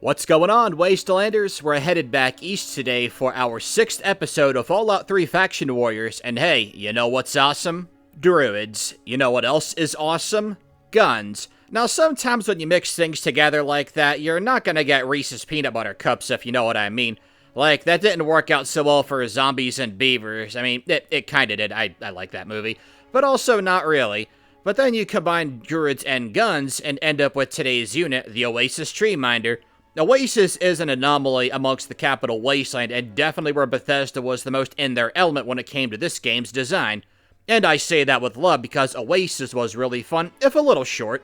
What's going on, Wastelanders? We're headed back east today for our 6th episode of Fallout 3 Faction Warriors, and hey, you know what's awesome? Druids. You know what else is awesome? Guns. Now, sometimes when you mix things together like that, you're not gonna get Reese's Peanut Butter Cups, if you know what I mean. Like, that didn't work out so well for zombies and beavers. I mean, it kinda did. I like that movie. But also not really. But then you combine druids and guns and end up with today's unit, the Oasis Treeminder. Oasis is an anomaly amongst the capital wasteland, and definitely where Bethesda was the most in their element when it came to this game's design. And I say that with love because Oasis was really fun, if a little short.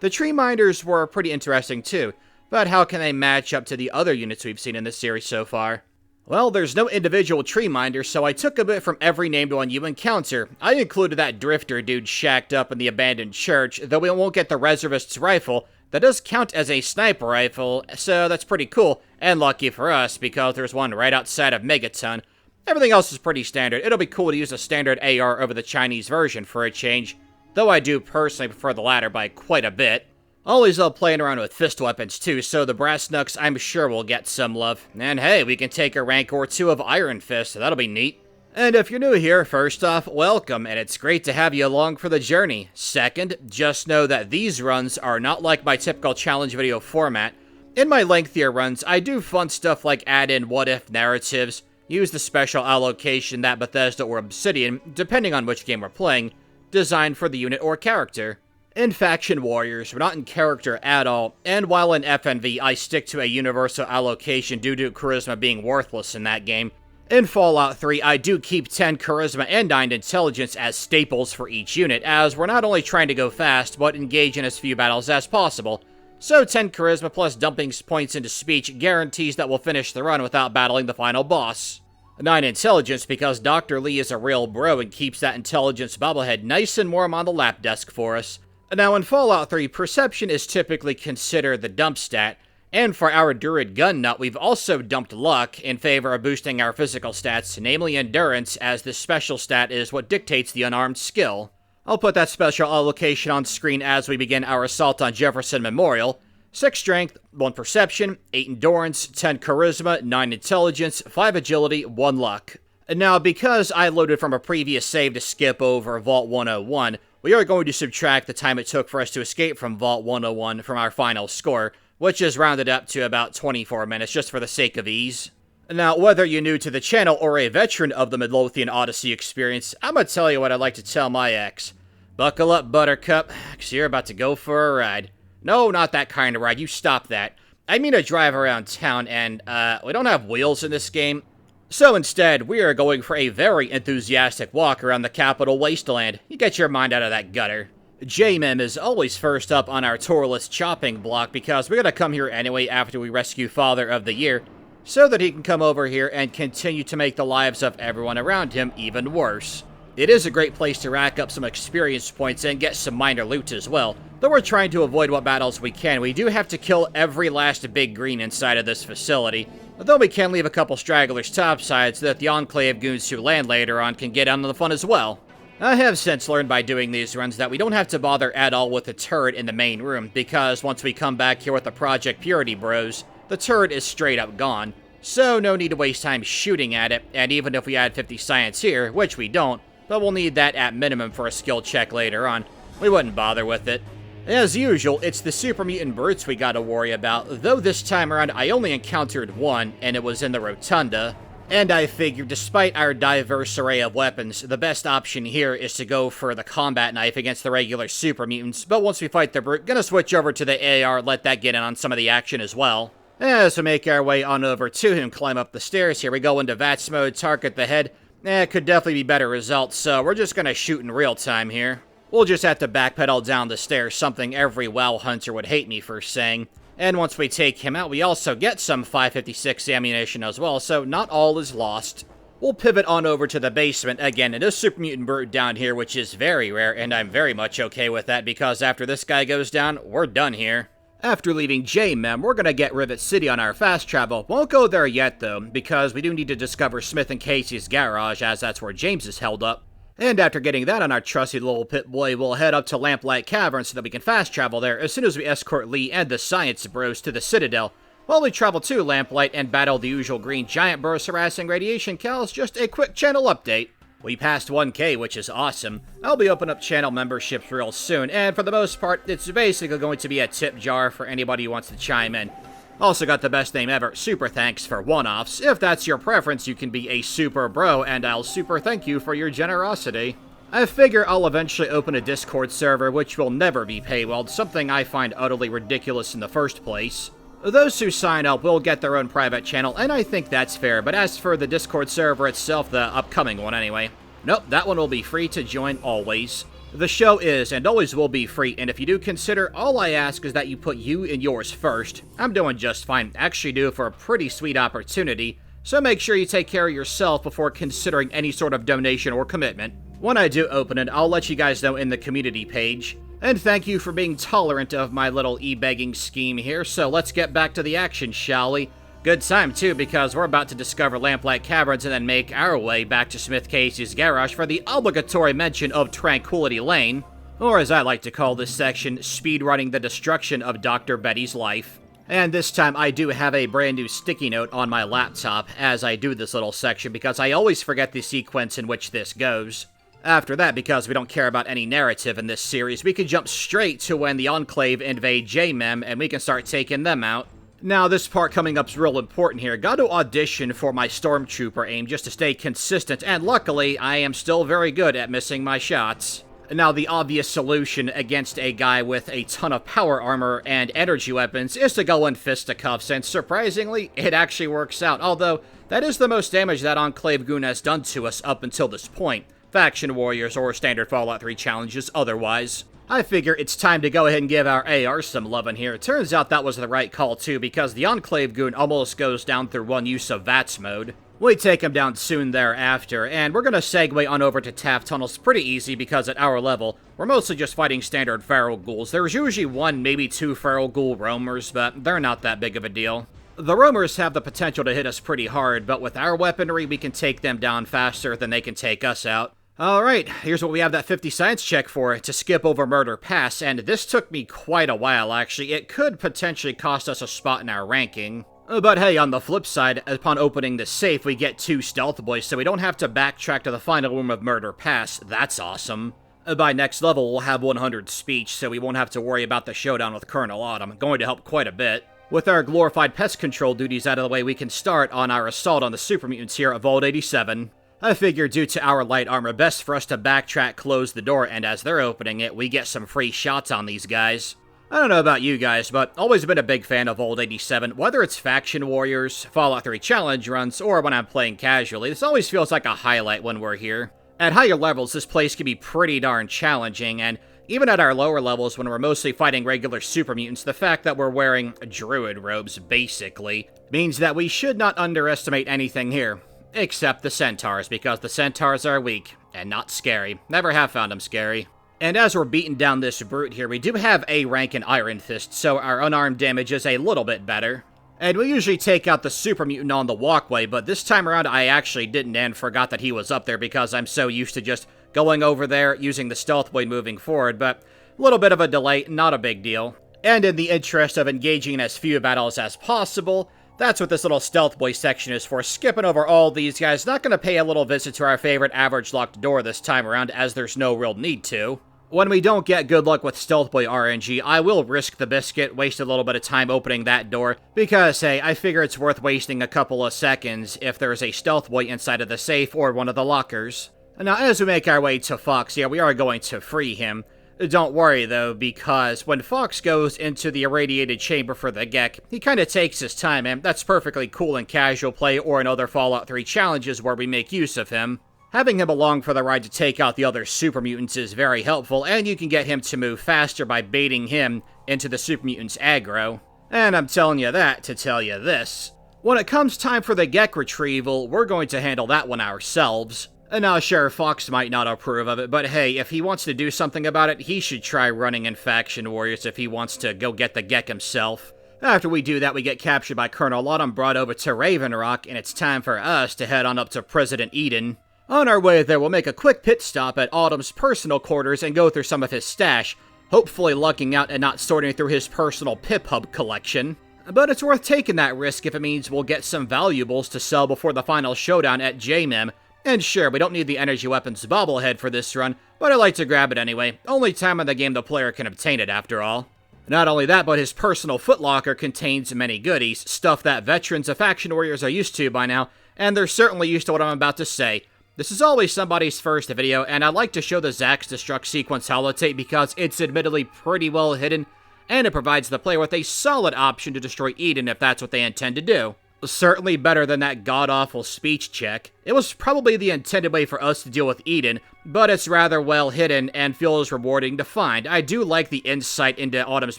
The Treeminders were pretty interesting too, but how can they match up to the other units we've seen in this series so far? Well, there's no individual Treeminder, so I took a bit from every named one you encounter. I included that drifter dude shacked up in the abandoned church, though we won't get the reservist's rifle. That does count as a sniper rifle, so that's pretty cool, and lucky for us, because there's one right outside of Megaton. Everything else is pretty standard. It'll be cool to use a standard AR over the Chinese version for a change, though I do personally prefer the latter by quite a bit. Always love playing around with fist weapons too, so the brass knucks I'm sure will get some love. And hey, we can take a rank or two of Iron Fist, so that'll be neat. And if you're new here, first off, welcome, and it's great to have you along for the journey. Second, just know that these runs are not like my typical challenge video format. In my lengthier runs, I do fun stuff like add in what-if narratives, use the special allocation that Bethesda or Obsidian, depending on which game we're playing, design for the unit or character. In Faction Warriors, we're not in character at all, and while in FNV I stick to a universal allocation due to charisma being worthless in that game, in Fallout 3, I do keep 10 Charisma and 9 Intelligence as staples for each unit, as we're not only trying to go fast, but engage in as few battles as possible. So 10 Charisma plus dumping points into Speech guarantees that we'll finish the run without battling the final boss. 9 Intelligence because Dr. Lee is a real bro and keeps that Intelligence bobblehead nice and warm on the lap desk for us. Now in Fallout 3, Perception is typically considered the dump stat, and for our Druid gun nut, we've also dumped Luck in favor of boosting our physical stats, namely Endurance, as this special stat is what dictates the unarmed skill. I'll put that special allocation on screen as we begin our assault on Jefferson Memorial. 6 Strength, 1 Perception, 8 Endurance, 10 Charisma, 9 Intelligence, 5 Agility, 1 Luck. Now, because I loaded from a previous save to skip over Vault 101, we are going to subtract the time it took for us to escape from Vault 101 from our final score, which is rounded up to about 24 minutes, just for the sake of ease. Now, whether you're new to the channel or a veteran of the Midlothian Odyssey experience, I'm gonna tell you what I'd like to tell my ex. Buckle up, Buttercup, because you're about to go for a ride. No, not that kind of ride, you stop that. I mean a drive around town, and, we don't have wheels in this game. So instead, we are going for a very enthusiastic walk around the capital wasteland. You get your mind out of that gutter. J-Mem is always first up on our tour list chopping block because we're gonna come here anyway after we rescue Father of the Year, so that he can come over here and continue to make the lives of everyone around him even worse. It is a great place to rack up some experience points and get some minor loot as well. Though we're trying to avoid what battles we can, we do have to kill every last big green inside of this facility. Though we can leave a couple stragglers topside so that the Enclave goons who land later on can get on the fun as well. I have since learned by doing these runs that we don't have to bother at all with the turret in the main room, because once we come back here with the Project Purity bros, the turret is straight up gone. So no need to waste time shooting at it, and even if we add 50 science here, which we don't, but we'll need that at minimum for a skill check later on, we wouldn't bother with it. As usual, it's the super mutant brutes we gotta worry about, though this time around I only encountered one, and it was in the Rotunda. And I figured despite our diverse array of weapons, the best option here is to go for the combat knife against the regular super mutants, but once we fight the brute, gonna switch over to the AR, let that get in on some of the action as well. As we make our way on over to him, climb up the stairs, here we go into VATS mode, target the head. It could definitely be better results, so we're just gonna shoot in real time here. We'll just have to backpedal down the stairs, something every WoW hunter would hate me for saying. And once we take him out, we also get some 556 ammunition as well, so not all is lost. We'll pivot on over to the basement. Again, it is Super Mutant Brute down here, which is very rare, and I'm very much okay with that, because after this guy goes down, we're done here. After leaving J-Mem, we're gonna get Rivet City on our fast travel. Won't go there yet, though, because we do need to discover Smith and Casey's garage, as that's where James is held up. And after getting that on our trusty little Pip-Boy, we'll head up to Lamplight Cavern so that we can fast travel there as soon as we escort Lee and the Science Bros to the Citadel. While we travel to Lamplight and battle the usual green giant burst harassing radiation cows, just a quick channel update. We passed 1K, which is awesome. I'll be opening up channel memberships real soon, and for the most part, it's basically going to be a tip jar for anybody who wants to chime in. Also got the best name ever, Super Thanks for one-offs. If that's your preference, you can be a super bro, and I'll super thank you for your generosity. I figure I'll eventually open a Discord server, which will never be paywalled, something I find utterly ridiculous in the first place. Those who sign up will get their own private channel, and I think that's fair, but as for the Discord server itself, the upcoming one anyway, nope, that one will be free to join always. The show is, and always will be free, and if you do consider, all I ask is that you put you and yours first. I'm doing just fine, actually due for a pretty sweet opportunity, so make sure you take care of yourself before considering any sort of donation or commitment. When I do open it, I'll let you guys know in the community page. And thank you for being tolerant of my little e-begging scheme here, so let's get back to the action, shall we? Good time, too, because we're about to discover Lamplight Caverns and then make our way back to Smith Casey's garage for the obligatory mention of Tranquility Lane, or as I like to call this section, speedrunning the destruction of Dr. Betty's life. And this time I do have a brand new sticky note on my laptop as I do this little section because I always forget the sequence in which this goes. After that, because we don't care about any narrative in this series, we can jump straight to when the Enclave invade J-Mem and we can start taking them out. Now, this part coming up's real important here. Got to audition for my Stormtrooper aim just to stay consistent, and luckily, I am still very good at missing my shots. Now, the obvious solution against a guy with a ton of power armor and energy weapons is to go in fisticuffs, and surprisingly, it actually works out, although that is the most damage that Enclave Goon has done to us up until this point. Faction Warriors or standard Fallout 3 challenges otherwise. I figure it's time to go ahead and give our AR some lovin' here. It turns out that was the right call too, because the Enclave Goon almost goes down through one use of VATS mode. We take him down soon thereafter, and we're gonna segue on over to Taft Tunnels pretty easy because at our level, we're mostly just fighting standard feral ghouls. There's usually one, maybe two feral ghoul roamers, but they're not that big of a deal. The roamers have the potential to hit us pretty hard, but with our weaponry, we can take them down faster than they can take us out. Alright, here's what we have that 50 science check for, to skip over Murder Pass, and this took me quite a while actually. It could potentially cost us a spot in our ranking. But hey, on the flip side, upon opening the safe, we get 2 stealth boys, so we don't have to backtrack to the final room of Murder Pass. That's awesome. By next level, we'll have 100 speech, so we won't have to worry about the showdown with Colonel Autumn. Going to help quite a bit. With our glorified pest control duties out of the way, we can start on our assault on the super mutants here at Vault 87. I figure due to our light armor, best for us to backtrack, close the door, and as they're opening it, we get some free shots on these guys. I don't know about you guys, but always been a big fan of Vault 87, whether it's Faction Warriors, Fallout 3 challenge runs, or when I'm playing casually. This always feels like a highlight when we're here. At higher levels, this place can be pretty darn challenging, and even at our lower levels when we're mostly fighting regular super mutants, the fact that we're wearing Druid robes, basically, means that we should not underestimate anything here. Except the centaurs, because the centaurs are weak, and not scary. Never have found them scary. And as we're beating down this brute here, we do have A rank in Iron Fist, so our unarmed damage is a little bit better. And we usually take out the super mutant on the walkway, but this time around I actually didn't and forgot that he was up there because I'm so used to just going over there, using the stealth blade moving forward, but a little bit of a delay, not a big deal. And in the interest of engaging in as few battles as possible, that's what this little stealth boy section is for, skipping over all these guys. Not going to pay a little visit to our favorite average locked door this time around, as there's no real need to. When we don't get good luck with stealth boy RNG, I will risk the biscuit, waste a little bit of time opening that door, because hey, I figure it's worth wasting a couple of seconds if there's a stealth boy inside of the safe or one of the lockers. Now, as we make our way to Fox here, we are going to free him. Don't worry, though, because when Fox goes into the irradiated chamber for the Gek, he kind of takes his time, and that's perfectly cool in casual play or in other Fallout 3 challenges where we make use of him. Having him along for the ride to take out the other super mutants is very helpful, and you can get him to move faster by baiting him into the super mutants' aggro. And I'm telling you that to tell you this. When it comes time for the Gek retrieval, we're going to handle that one ourselves. And now, sure, Fox might not approve of it, but hey, if he wants to do something about it, he should try running in Faction Warriors if he wants to go get the Gek himself. After we do that, we get captured by Colonel Autumn, brought over to Raven Rock, and it's time for us to head on up to President Eden. On our way there, we'll make a quick pit stop at Autumn's personal quarters and go through some of his stash, hopefully lucking out and not sorting through his personal pip hub collection. But it's worth taking that risk if it means we'll get some valuables to sell before the final showdown at JMEM. And sure, we don't need the energy weapons bobblehead for this run, but I like to grab it anyway. Only time in the game the player can obtain it after all. Not only that, but his personal footlocker contains many goodies, stuff that veterans of Faction Warriors are used to by now, and they're certainly used to what I'm about to say. This is always somebody's first video, and I'd like to show the Zax Destruct sequence holotape because it's admittedly pretty well hidden, and it provides the player with a solid option to destroy Eden if that's what they intend to do. Certainly better than that god-awful speech check. It was probably the intended way for us to deal with Eden, but it's rather well hidden and feels rewarding to find. I do like the insight into Autumn's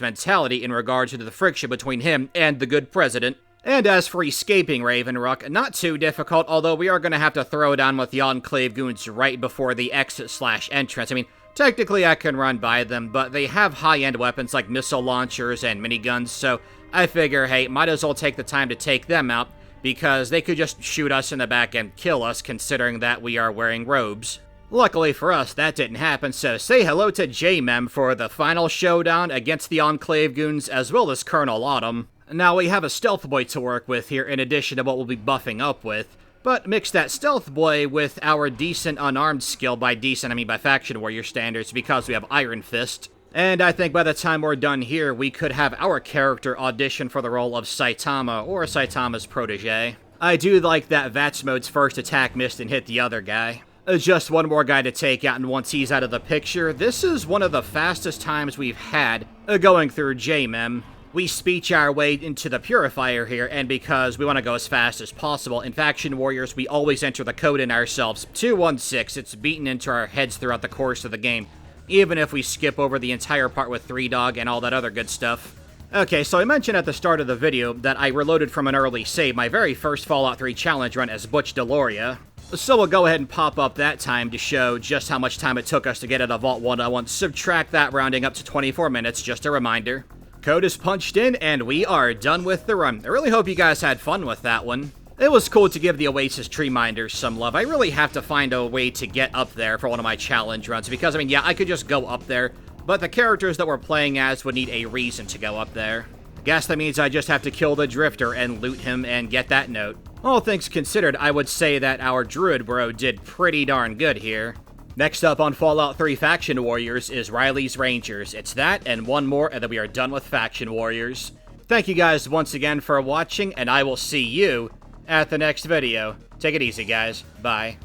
mentality in regard to the friction between him and the good president. And as for escaping Ravenrock, not too difficult, although we are going to have to throw down with the Enclave goons right before the exit/entrance. I mean, technically I can run by them, but they have high-end weapons like missile launchers and miniguns, so I figure, hey, might as well take the time to take them out, because they could just shoot us in the back and kill us, considering that we are wearing robes. Luckily for us, that didn't happen, so say hello to JMEM for the final showdown against the Enclave goons, as well as Colonel Autumn. Now, we have a Stealth Boy to work with here, in addition to what we'll be buffing up with, but mix that Stealth Boy with our decent unarmed skill. By decent, I mean by Faction Warrior standards, because we have Iron Fist. And I think by the time we're done here, we could have our character audition for the role of Saitama, or Saitama's protege. I do like that Vatsmode's first attack missed and hit the other guy. Just one more guy to take out, and once he's out of the picture, this is one of the fastest times we've had going through JMEM. We speech our way into the Purifier here, and because we want to go as fast as possible, in Faction Warriors, we always enter the code in ourselves. 216, it's beaten into our heads throughout the course of the game, even if we skip over the entire part with 3-Dog and all that other good stuff. Okay, so I mentioned at the start of the video that I reloaded from an early save, my very first Fallout 3 challenge run as Butch Deloria. So we'll go ahead and pop up that time to show just how much time it took us to get out of Vault 101. Subtract that, rounding up to 24 minutes, just a reminder. Code is punched in, and we are done with the run. I really hope you guys had fun with that one. It was cool to give the Oasis Treeminder some love. I really have to find a way to get up there for one of my challenge runs, because, I mean, yeah, I could just go up there, but the characters that we're playing as would need a reason to go up there. Guess that means I just have to kill the Drifter and loot him and get that note. All things considered, I would say that our Druid bro did pretty darn good here. Next up on Fallout 3 Faction Warriors is Riley's Rangers. It's that and one more, and then we are done with Faction Warriors. Thank you guys once again for watching, and I will see you at the next video. Take it easy, guys. Bye.